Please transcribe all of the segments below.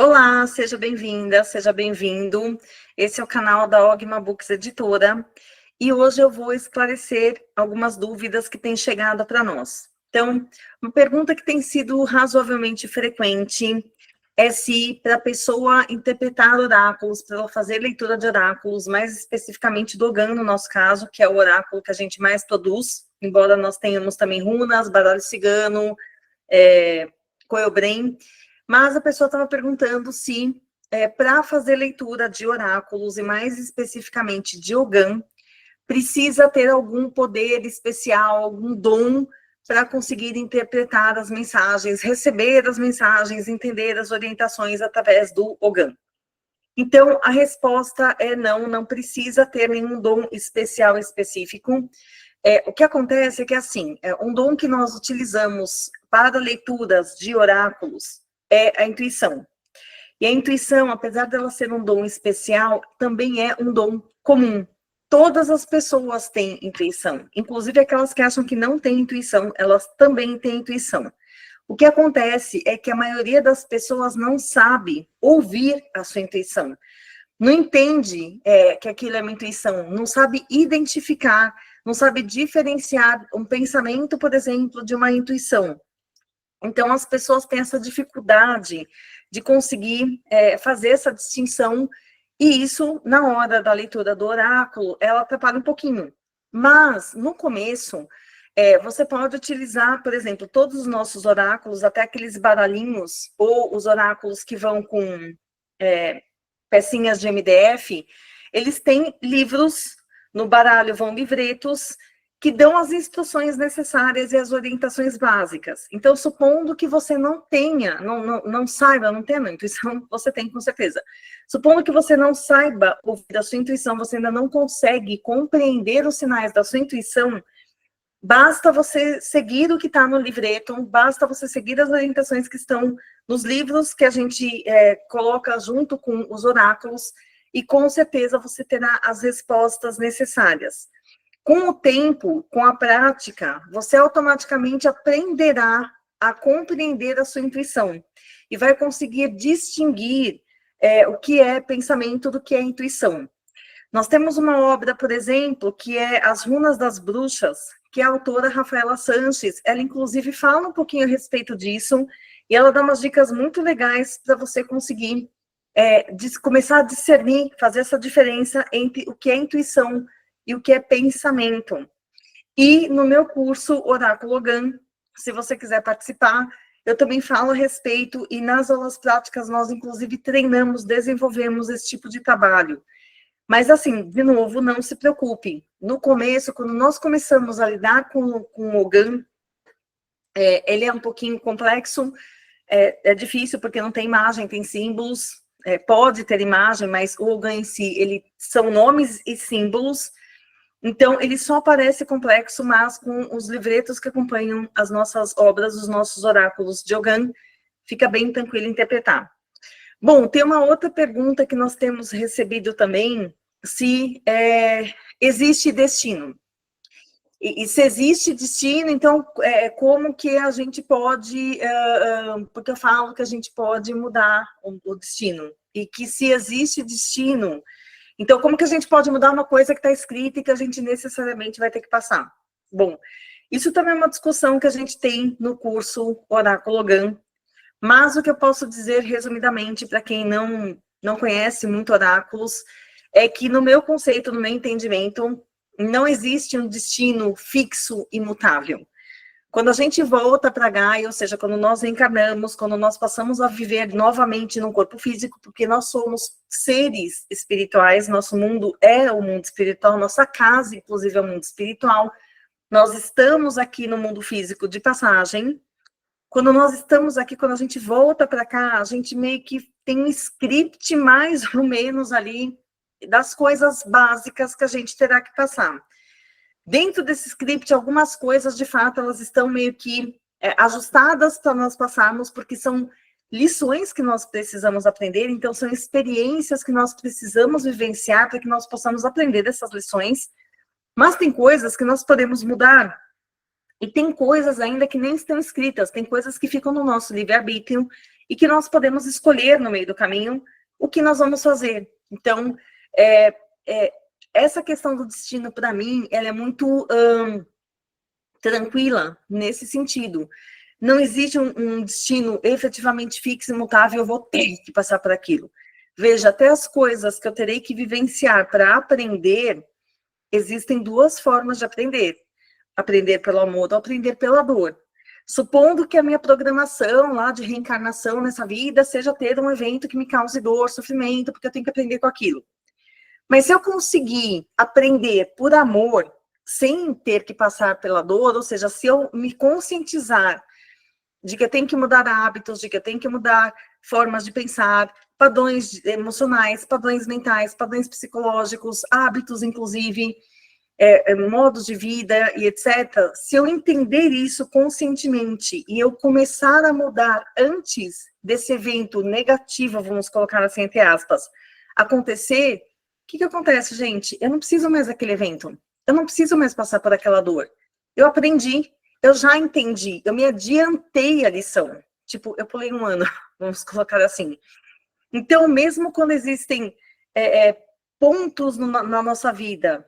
Olá, seja bem-vinda, seja bem-vindo. Esse é o canal da Ogma Books Editora e hoje eu vou esclarecer algumas dúvidas que têm chegado para nós. Então, uma pergunta que tem sido razoavelmente frequente é se para a pessoa interpretar oráculos, para ela fazer leitura de oráculos, mais especificamente do Ogã, no nosso caso, que é o oráculo que a gente mais produz, embora nós tenhamos também runas, baralho cigano, Coelbrem, mas a pessoa estava perguntando se, para fazer leitura de oráculos, e mais especificamente de Ogã, precisa ter algum poder especial, algum dom para conseguir interpretar as mensagens, receber as mensagens, entender as orientações através do Ogã. Então, a resposta é não, não precisa ter nenhum dom especial específico. O que acontece é que, assim, um dom que nós utilizamos para leituras de oráculos é a intuição. E a intuição, apesar dela ser um dom especial, também é um dom comum. Todas as pessoas têm intuição, inclusive aquelas que acham que não têm intuição, elas também têm intuição. O que acontece é que a maioria das pessoas não sabe ouvir a sua intuição, não entende que aquilo é uma intuição, não sabe identificar, não sabe diferenciar um pensamento, por exemplo, de uma intuição. Então, as pessoas têm essa dificuldade de conseguir fazer essa distinção, e isso, na hora da leitura do oráculo, ela atrapalha um pouquinho. Mas, no começo, você pode utilizar, por exemplo, todos os nossos oráculos, até aqueles baralhinhos, ou os oráculos que vão com pecinhas de MDF, eles têm livros, no baralho vão livretos, que dão as instruções necessárias e as orientações básicas. Então, supondo que você não tenha, não saiba, não tenha intuição, você tem com certeza. Supondo que você não saiba ouvir a sua intuição, você ainda não consegue compreender os sinais da sua intuição, basta você seguir o que está no livreto, basta você seguir as orientações que estão nos livros que a gente coloca junto com os oráculos, e com certeza você terá as respostas necessárias. Com o tempo, com a prática, você automaticamente aprenderá a compreender a sua intuição e vai conseguir distinguir o que é pensamento do que é intuição. Nós temos uma obra, por exemplo, que é As Runas das Bruxas, que a autora Rafaela Sanches, ela inclusive fala um pouquinho a respeito disso, e ela dá umas dicas muito legais para você conseguir começar a discernir, fazer essa diferença entre o que é intuição e o que é pensamento. E no meu curso Oráculo Ogã, se você quiser participar, eu também falo a respeito, e nas aulas práticas nós inclusive treinamos, desenvolvemos esse tipo de trabalho. Mas assim, de novo, não se preocupe. No começo, quando nós começamos a lidar com o Ogã, ele é um pouquinho complexo, é difícil porque não tem imagem, tem símbolos, pode ter imagem, mas o Ogã em si, são nomes e símbolos. Então, ele só parece complexo, mas com os livretos que acompanham as nossas obras, os nossos oráculos de Ogã, fica bem tranquilo interpretar. Bom, tem uma outra pergunta que nós temos recebido também, se existe destino. E se existe destino, então, como que a gente pode, porque eu falo que a gente pode mudar o destino, e que se existe destino, então, como que a gente pode mudar uma coisa que está escrita e que a gente necessariamente vai ter que passar? Bom, isso também é uma discussão que a gente tem no curso Oráculo Ogã, mas o que eu posso dizer, resumidamente, para quem não conhece muito oráculos, é que no meu conceito, no meu entendimento, não existe um destino fixo, imutável. Quando a gente volta para Gaia, ou seja, quando nós reencarnamos, quando nós passamos a viver novamente no corpo físico, porque nós somos seres espirituais, nosso mundo é o mundo espiritual, nossa casa, inclusive, é o mundo espiritual, nós estamos aqui no mundo físico de passagem. Quando nós estamos aqui, quando a gente volta para cá, a gente meio que tem um script mais ou menos ali das coisas básicas que a gente terá que passar. Dentro desse script, algumas coisas, de fato, elas estão meio que ajustadas para nós passarmos, porque são lições que nós precisamos aprender, então são experiências que nós precisamos vivenciar para que nós possamos aprender essas lições, mas tem coisas que nós podemos mudar, e tem coisas ainda que nem estão escritas, tem coisas que ficam no nosso livre-arbítrio e que nós podemos escolher no meio do caminho o que nós vamos fazer. Então, essa questão do destino, para mim, ela é muito tranquila nesse sentido. Não existe um destino efetivamente fixo, imutável, eu vou ter que passar por aquilo. Veja, até as coisas que eu terei que vivenciar para aprender, existem duas formas de aprender. Aprender pelo amor ou aprender pela dor. Supondo que a minha programação lá de reencarnação nessa vida seja ter um evento que me cause dor, sofrimento, porque eu tenho que aprender com aquilo. Mas se eu conseguir aprender por amor, sem ter que passar pela dor, ou seja, se eu me conscientizar de que eu tenho que mudar hábitos, de que eu tenho que mudar formas de pensar, padrões emocionais, padrões mentais, padrões psicológicos, hábitos, inclusive, modos de vida e etc. Se eu entender isso conscientemente e eu começar a mudar antes desse evento negativo, vamos colocar assim entre aspas, acontecer, o que acontece, gente? Eu não preciso mais daquele evento. Eu não preciso mais passar por aquela dor. Eu aprendi, eu já entendi, eu me adiantei a lição. Tipo, eu pulei um ano, vamos colocar assim. Então, mesmo quando existem pontos na nossa vida,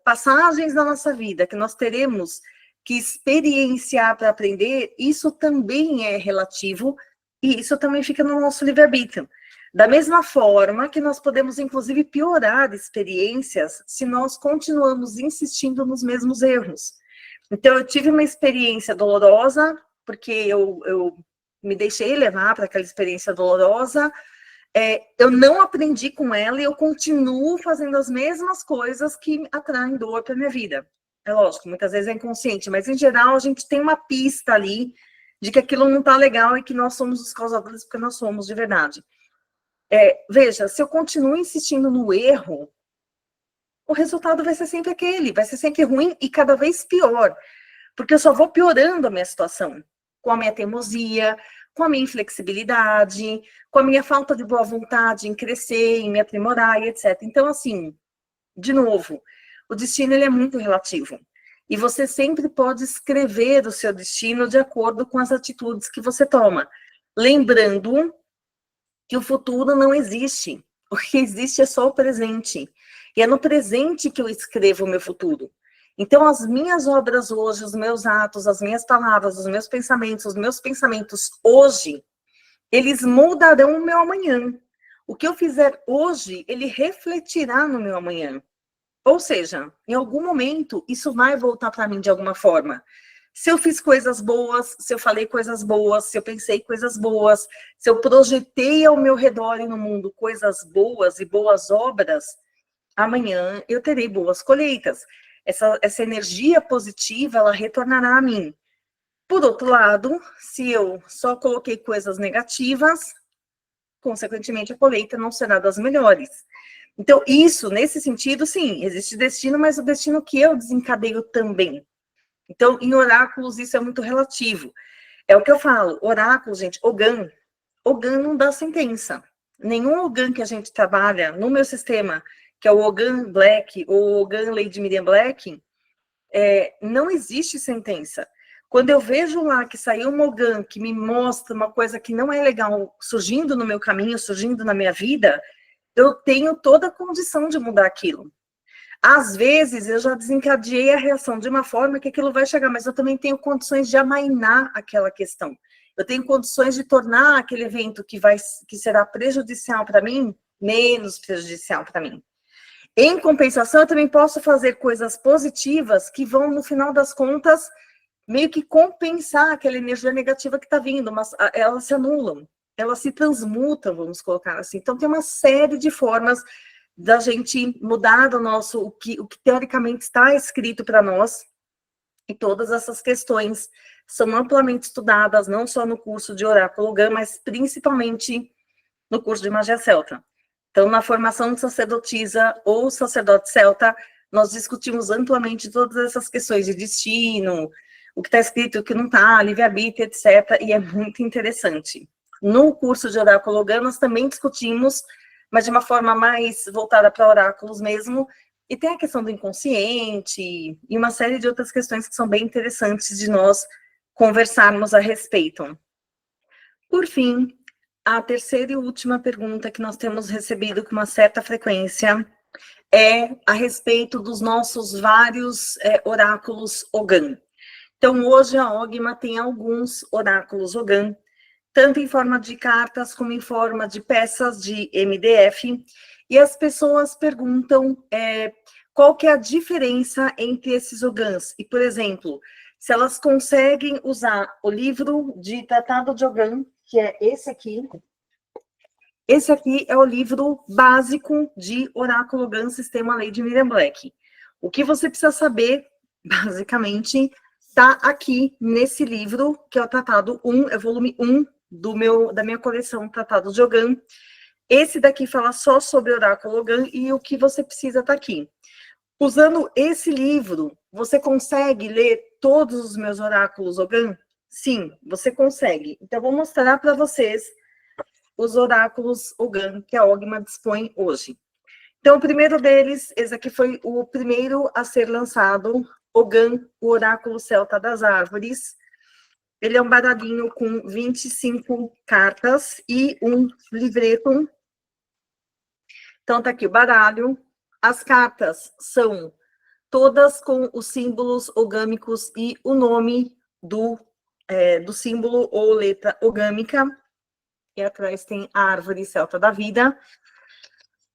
passagens na nossa vida que nós teremos que experienciar para aprender, isso também é relativo e isso também fica no nosso livre-arbítrio. Da mesma forma que nós podemos, inclusive, piorar experiências se nós continuamos insistindo nos mesmos erros. Então, eu tive uma experiência dolorosa, porque eu me deixei levar para aquela experiência dolorosa, eu não aprendi com ela e eu continuo fazendo as mesmas coisas que atraem dor para minha vida. É lógico, muitas vezes é inconsciente, mas em geral a gente tem uma pista ali de que aquilo não está legal e que nós somos os causadores, porque nós somos de verdade. Veja, se eu continuo insistindo no erro, o resultado vai ser sempre aquele, vai ser sempre ruim e cada vez pior, porque eu só vou piorando a minha situação, com a minha teimosia, com a minha inflexibilidade, com a minha falta de boa vontade em crescer, em me aprimorar e etc. Então, assim, de novo, o destino ele é muito relativo. E você sempre pode escrever o seu destino de acordo com as atitudes que você toma. Lembrando que o futuro não existe. O que existe é só o presente. E é no presente que eu escrevo o meu futuro. Então, as minhas obras hoje, os meus atos, as minhas palavras, os meus pensamentos hoje, eles moldarão o meu amanhã. O que eu fizer hoje, ele refletirá no meu amanhã. Ou seja, em algum momento, isso vai voltar para mim de alguma forma. Se eu fiz coisas boas, se eu falei coisas boas, se eu pensei coisas boas, se eu projetei ao meu redor e no mundo coisas boas e boas obras, amanhã eu terei boas colheitas. Essa energia positiva, ela retornará a mim. Por outro lado, se eu só coloquei coisas negativas, consequentemente a colheita não será das melhores. Então, isso, nesse sentido, sim, existe destino, mas o destino que eu desencadeio também. Então, em oráculos, isso é muito relativo. É o que eu falo, oráculo, gente, Ogã não dá sentença. Nenhum Ogã que a gente trabalha no meu sistema, que é o Ogã Black, ou Ogã Lady Miriam Black, não existe sentença. Quando eu vejo lá que saiu um Ogã que me mostra uma coisa que não é legal surgindo no meu caminho, surgindo na minha vida, eu tenho toda a condição de mudar aquilo. Às vezes, eu já desencadeei a reação de uma forma que aquilo vai chegar, mas eu também tenho condições de amainar aquela questão. Eu tenho condições de tornar aquele evento que será prejudicial para mim, menos prejudicial para mim. Em compensação, eu também posso fazer coisas positivas que vão, no final das contas, meio que compensar aquela energia negativa que está vindo, mas elas se anulam, elas se transmutam, vamos colocar assim. Então, tem uma série de formas da gente mudar o que teoricamente está escrito para nós, e todas essas questões são amplamente estudadas, não só no curso de Oráculo Ogã, mas principalmente no curso de Magia Celta. Então, na formação de sacerdotisa ou sacerdote celta, nós discutimos amplamente todas essas questões de destino, o que está escrito, o que não está, livre-arbítrio, etc., e é muito interessante. No curso de Oráculo Ogã, nós também discutimos, mas de uma forma mais voltada para oráculos mesmo, e tem a questão do inconsciente, e uma série de outras questões que são bem interessantes de nós conversarmos a respeito. Por fim, A terceira e última pergunta que nós temos recebido com uma certa frequência é a respeito dos nossos vários oráculos Ogan. Então, hoje a Ogma tem alguns oráculos Ogan, tanto em forma de cartas como em forma de peças de MDF, e as pessoas perguntam qual que é a diferença entre esses Ogans. E, por exemplo, se elas conseguem usar o livro de Tratado de Ogan, que é esse aqui. Esse aqui é o livro básico de Oráculo Ogan Sistema Lei de Miriam Black. O que você precisa saber, basicamente, está aqui nesse livro, que é o Tratado 1, é o volume 1 da minha coleção Tratado de Ogan. Esse daqui fala só sobre Oráculo Ogan e o que você precisa está aqui. Usando esse livro, você consegue ler todos os meus oráculos Ogan? Sim, você consegue. Então, vou mostrar para vocês os oráculos Ogan que a Ogma dispõe hoje. Então, o primeiro deles, esse aqui foi o primeiro a ser lançado, Ogan, o Oráculo Celta das Árvores. Ele é um baralhinho com 25 cartas e um livreto. Então, tá aqui o baralho. As cartas são todas com os símbolos ogâmicos e o nome do símbolo ou letra ogâmica. E atrás tem a árvore celta da vida.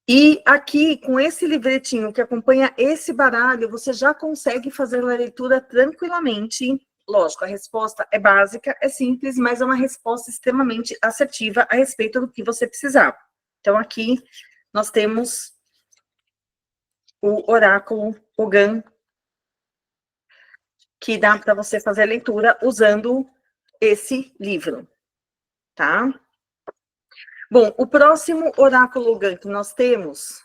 E aqui, com esse livretinho que acompanha esse baralho, você já consegue fazer a leitura tranquilamente. Lógico, a resposta é básica, é simples, mas é uma resposta extremamente assertiva a respeito do que você precisar. Então, aqui nós temos o oráculo Ogan, que dá para você fazer a leitura usando esse livro, tá? Bom, o próximo oráculo Ogan que nós temos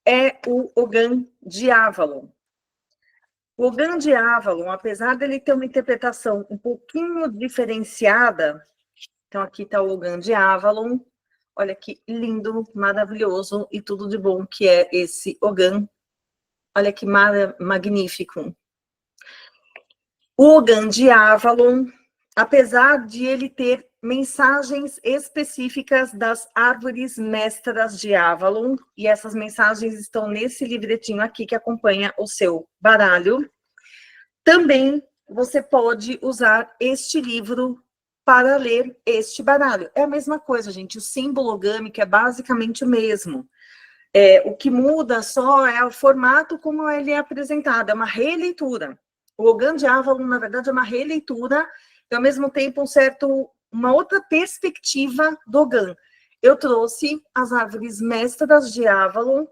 é o Ogan de Avalon. O Ogan de Avalon, apesar dele ter uma interpretação um pouquinho diferenciada, então aqui está o Ogan de Avalon, olha que lindo, maravilhoso e tudo de bom que é esse Ogan, olha que magnífico. O Ogan de Avalon, apesar de ele ter mensagens específicas das árvores mestras de Avalon, e essas mensagens estão nesse livretinho aqui que acompanha o seu baralho, também você pode usar este livro para ler este baralho. É a mesma coisa, gente, o símbolo ogâmico é basicamente o mesmo. O que muda só é o formato como ele é apresentado, é uma releitura. O Ogan de Avalon, na verdade, é uma releitura e, ao mesmo tempo, uma outra perspectiva do Ogan. Eu trouxe as árvores mestras de Avalon,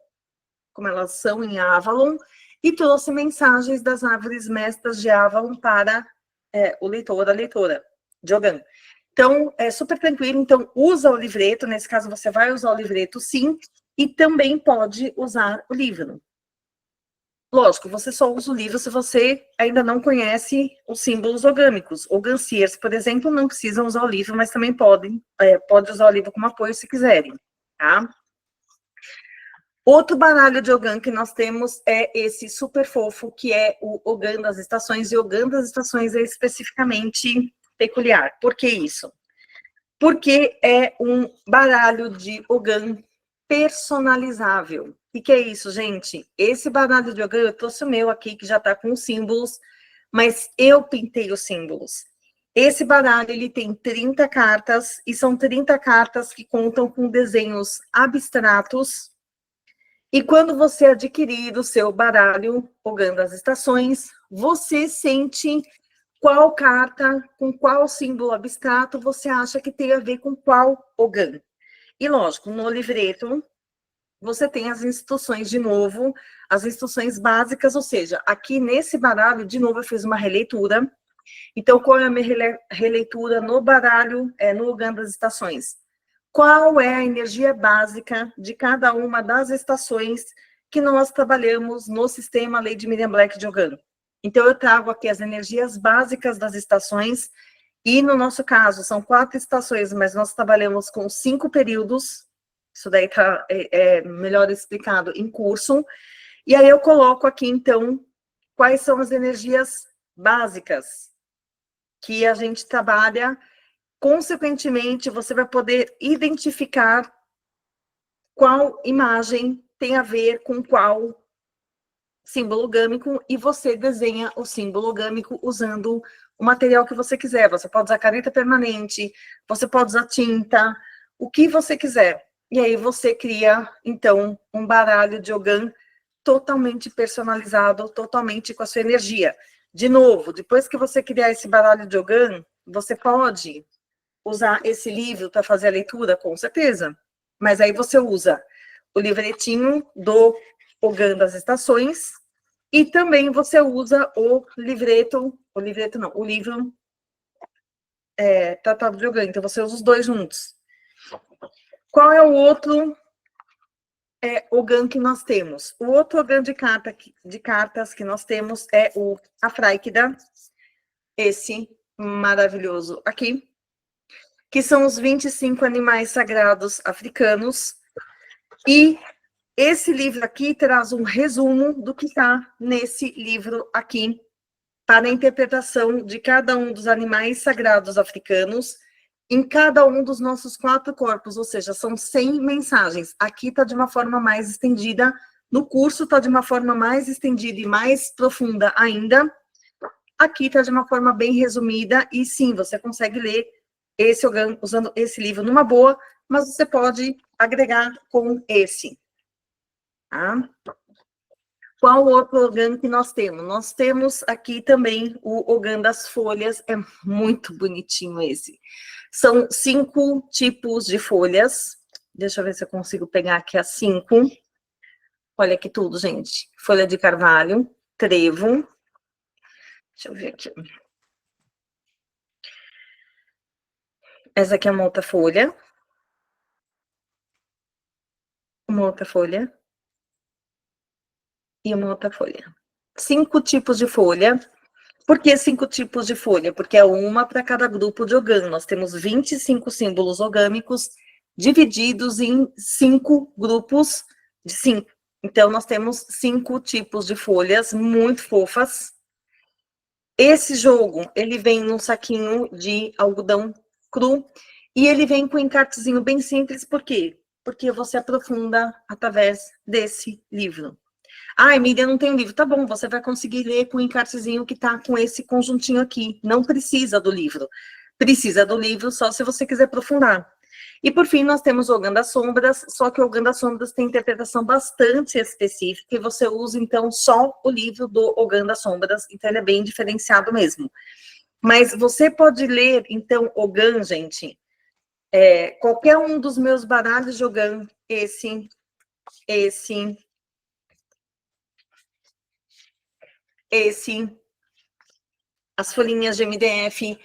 como elas são em Avalon, e trouxe mensagens das árvores mestras de Avalon para o leitor, a leitora de Ogan. Então, é super tranquilo. Então, usa o livreto, nesse caso você vai usar o livreto, sim, e também pode usar o livro. Lógico, você só usa o livro se você ainda não conhece os símbolos ogâmicos. Oganciers, por exemplo, não precisam usar o livro, mas também pode usar o livro como apoio se quiserem, tá? Outro baralho de Ogan que nós temos é esse super fofo, que é o Ogan das Estações, e o Ogan das Estações é especificamente peculiar. Por que isso? Porque é um baralho de Ogan personalizável. O que é isso, gente? Esse baralho de Ogan, eu trouxe o meu aqui, que já está com os símbolos, mas eu pintei os símbolos. Esse baralho, ele tem 30 cartas, e são 30 cartas que contam com desenhos abstratos. E quando você adquirir o seu baralho Ogan das Estações, você sente qual carta, com qual símbolo abstrato você acha que tem a ver com qual Ogan. E, lógico, no livreto, você tem as instruções de novo, as instruções básicas, ou seja, aqui nesse baralho, de novo, eu fiz uma releitura. Então, qual é a minha releitura no baralho, no Ogan das Estações? Qual é a energia básica de cada uma das estações que nós trabalhamos no sistema Lei de Miriam Black de Ogan? Então, eu trago aqui as energias básicas das estações, e no nosso caso, são 4 estações, mas nós trabalhamos com 5 períodos, isso daí está melhor explicado em curso, e aí eu coloco aqui, então, quais são as energias básicas que a gente trabalha Consequentemente, você vai poder identificar qual imagem tem a ver com qual símbolo gâmico e você desenha o símbolo gâmico usando o material que você quiser. Você pode usar caneta permanente, você pode usar tinta, o que você quiser. E aí você cria, então, um baralho de Ogan totalmente personalizado, totalmente com a sua energia. De novo, depois que você criar esse baralho de Ogan, você pode usar esse livro para fazer a leitura, com certeza. Mas aí você usa o livretinho do Ogan das Estações e também você usa o livro Tratado de Ogan. Então você usa os dois juntos. Qual é o outro Ogan que nós temos? O outro Ogan de cartas que nós temos é o Afraíquida, esse maravilhoso aqui, que são os 25 animais sagrados africanos. E esse livro aqui traz um resumo do que está nesse livro aqui, para a interpretação de cada um dos animais sagrados africanos, em cada um dos nossos 4 corpos, ou seja, são 100 mensagens. Aqui está de uma forma mais estendida, no curso está de uma forma mais estendida e mais profunda ainda. Aqui está de uma forma bem resumida, e sim, você consegue ler usando esse livro numa boa, mas você pode agregar com esse. Tá? Qual outro Ogan que nós temos? Nós temos aqui também o Ogan das folhas, é muito bonitinho esse. São 5 tipos de folhas. Deixa eu ver se eu consigo pegar aqui as 5. Olha aqui tudo, gente. Folha de carvalho, trevo. Deixa eu ver aqui. Essa aqui é uma outra folha. Uma outra folha. E uma outra folha. 5 tipos de folha. Por que 5 tipos de folha? Porque é uma para cada grupo de Ogan. Nós temos 25 símbolos ogâmicos divididos em 5 grupos de 5. Então, nós temos 5 tipos de folhas muito fofas. Esse jogo, ele vem num saquinho de algodão cru e ele vem com um encartezinho bem simples. Por quê? Porque você aprofunda através desse livro. Ai, Miriam, não tem um livro. Tá bom, você vai conseguir ler com o encartezinho que tá com esse conjuntinho aqui. Não precisa do livro. Precisa do livro só se você quiser aprofundar. E, por fim, nós temos o Ogan das Sombras, só que o Ogan das Sombras tem interpretação bastante específica, e você usa, então, só o livro do Ogan das Sombras, então ele é bem diferenciado mesmo. Mas você pode ler, então, Ogan, gente, qualquer um dos meus baralhos de Ogan, esse, as folhinhas de MDF,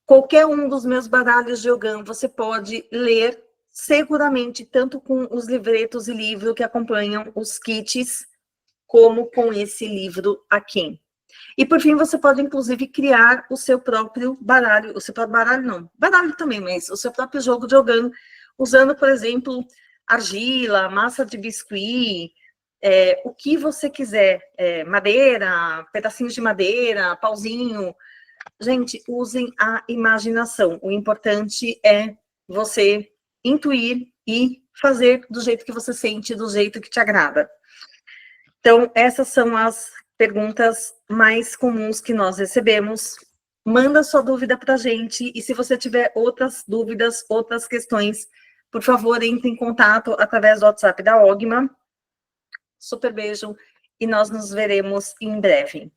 qualquer um dos meus baralhos de Ogan, você pode ler seguramente, tanto com os livretos e livro que acompanham os kits, como com esse livro aqui. E, por fim, você pode, inclusive, criar o seu próprio baralho, o seu próprio baralho não, baralho também, mas o seu próprio jogo de Ogan, usando, por exemplo, argila, massa de biscuit, o que você quiser, madeira, pedacinhos de madeira, pauzinho. Gente, usem a imaginação. O importante é você intuir e fazer do jeito que você sente, do jeito que te agrada. Então, essas são as perguntas mais comuns que nós recebemos. Manda sua dúvida para a gente, e se você tiver outras dúvidas, outras questões, por favor, entre em contato através do WhatsApp da Ogma. Super beijo, e nós nos veremos em breve.